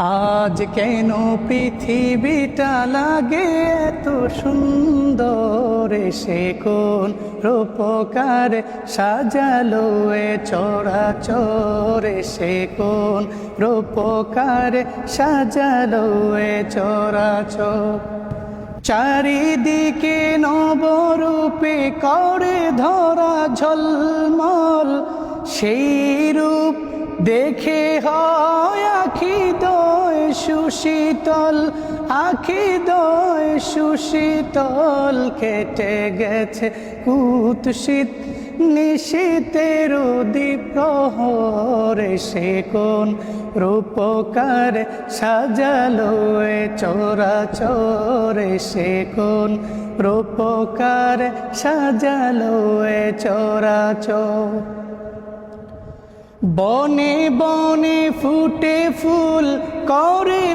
আজ কেন পৃথিবীটা লাগে এত সুন্দর, সে কোন রূপকার সাজালো এ চরাচর, সে কোন রূপকার সাজালো এ চরাচর। চারিদিকে নবরূপে করে ধরা ঝলমল, সেই রূপ দেখে হয় আখি দয় সুশীতল, আখি দয় সুশীতল। কেটে গেছে কুৎসিত নিশীতের দ্বীপ্রহরে, সে কোন রূপকার সাজালো এ চরাচরে, সে কোন রূপকার সাজালো এ চরাচর। বনে বনে ফুটে ফুল